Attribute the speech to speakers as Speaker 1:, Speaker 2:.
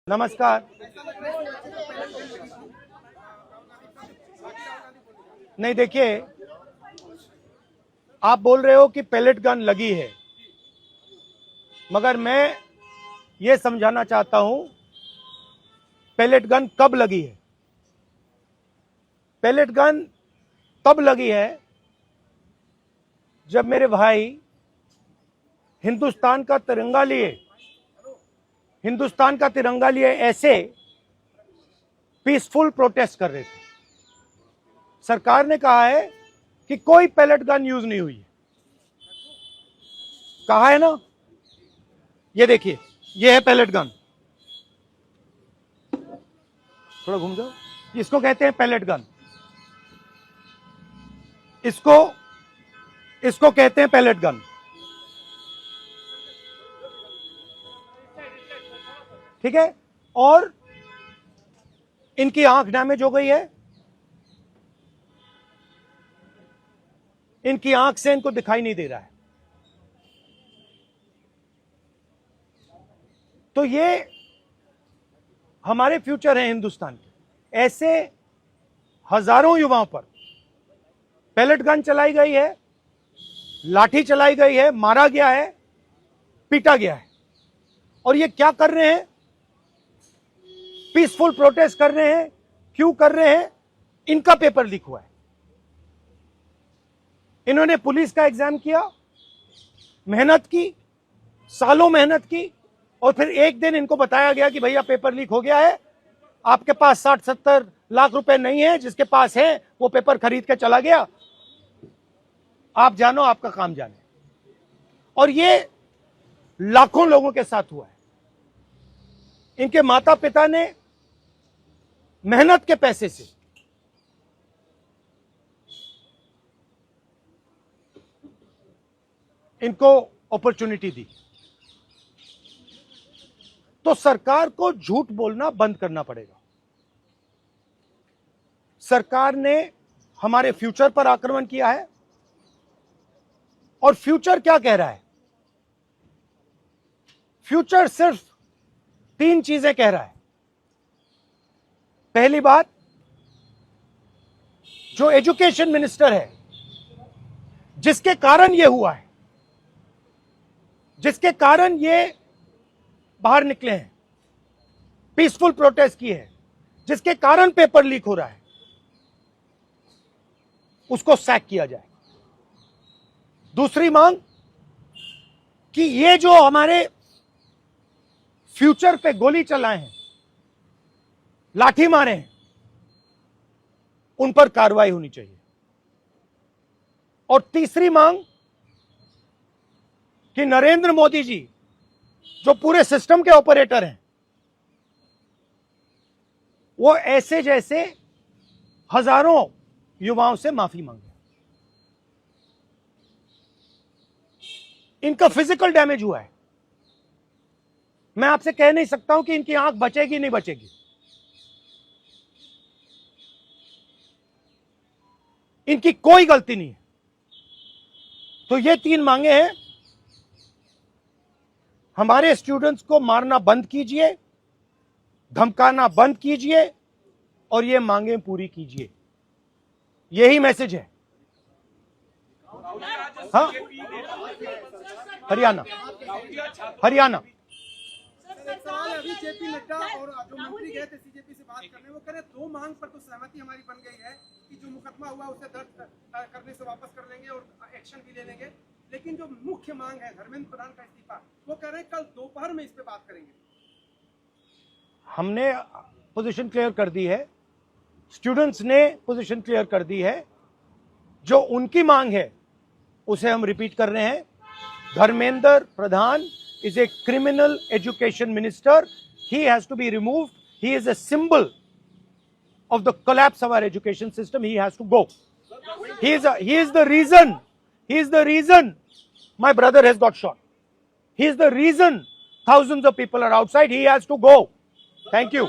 Speaker 1: नमस्कार। नहीं, देखिए, आप बोल रहे हो कि पैलेट गन लगी है, मगर मैं ये समझाना चाहता हूं पैलेट गन कब लगी है। पैलेट गन तब लगी है जब मेरे भाई हिंदुस्तान का तिरंगा लिए ऐसे पीसफुल प्रोटेस्ट कर रहे थे। सरकार ने कहा है कि कोई पैलेट गन यूज नहीं हुई है। कहा है ना, ये देखिए, ये है पैलेट गन। थोड़ा घूम जाओ। इसको कहते हैं पैलेट गन। इसको कहते हैं पैलेट गन। ठीक है। और इनकी आंख डैमेज हो गई है। इनकी आंख से इनको दिखाई नहीं दे रहा है। तो ये हमारे फ्यूचर हैं हिंदुस्तान के। ऐसे हजारों युवाओं पर पैलेट गन चलाई गई है, लाठी चलाई गई है, मारा गया है, पीटा गया है। और ये क्या कर रहे हैं? पीसफुल प्रोटेस्ट कर रहे हैं। क्यों कर रहे हैं? इनका पेपर लीक हुआ है। इन्होंने पुलिस का एग्जाम किया, मेहनत की, सालों मेहनत की, और फिर एक दिन इनको बताया गया कि भैया पेपर लीक हो गया है, आपके पास 60-70 लाख रुपए नहीं है, जिसके पास है वो पेपर खरीद के चला गया, आप जानो, आपका काम जाने। और ये लाखों लोगों के साथ हुआ है। इनके माता पिता ने मेहनत के पैसे से इनको अपॉर्चुनिटी दी। तो सरकार को झूठ बोलना बंद करना पड़ेगा। सरकार ने हमारे फ्यूचर पर आक्रमण किया है। और फ्यूचर क्या कह रहा है? फ्यूचर सिर्फ 3 चीजें कह रहा है। पहली बात, जो एजुकेशन मिनिस्टर है, जिसके कारण यह हुआ है, जिसके कारण ये बाहर निकले हैं, पीसफुल प्रोटेस्ट की है, जिसके कारण पेपर लीक हो रहा है, उसको सैक किया जाए। दूसरी मांग कि ये जो हमारे फ्यूचर पे गोली चलाए हैं, लाठी मारे हैं, उन पर कार्रवाई होनी चाहिए। और तीसरी मांग कि नरेंद्र मोदी जी, जो पूरे सिस्टम के ऑपरेटर हैं, वो ऐसे जैसे हजारों युवाओं से माफी मांगे। इनका फिजिकल डैमेज हुआ है। मैं आपसे कह नहीं सकता हूं कि इनकी आंख बचेगी नहीं बचेगी। इनकी कोई गलती नहीं है। तो ये 3 मांगे हैं। हमारे स्टूडेंट्स को मारना बंद कीजिए, धमकाना बंद कीजिए, और ये मांगे पूरी कीजिए। यही मैसेज है। हाँ, हरियाणा
Speaker 2: सवाल अभी जेपी नड्डा और जो मंत्री गए थे सीजेपी से बात करने, वो कह रहे 2 मांग पर तो सहमति हमारी बन गई है कि जो मुकदमा हुआ उसे दर्ज करने से वापस कर लेंगे और एक्शन भी ले लेंगे। लेकिन जो मुख्य मांग है धर्मेंद्र प्रधान का इस्तीफा, वो कह रहे हैं कल दोपहर में इस पे बात करेंगे।
Speaker 1: हमने पोजीशन क्लियर कर दी है, स्टूडेंट्स ने पोजीशन क्लियर कर दी है। जो उनकी मांग है उसे हम रिपीट कर रहे हैं। Dharmendra Pradhan is a criminal education minister. He has to be removed. He is a symbol of the collapse of our education system. He has to go. He is the reason my brother has got shot. He is the reason thousands of people are outside. He has to go. Thank you.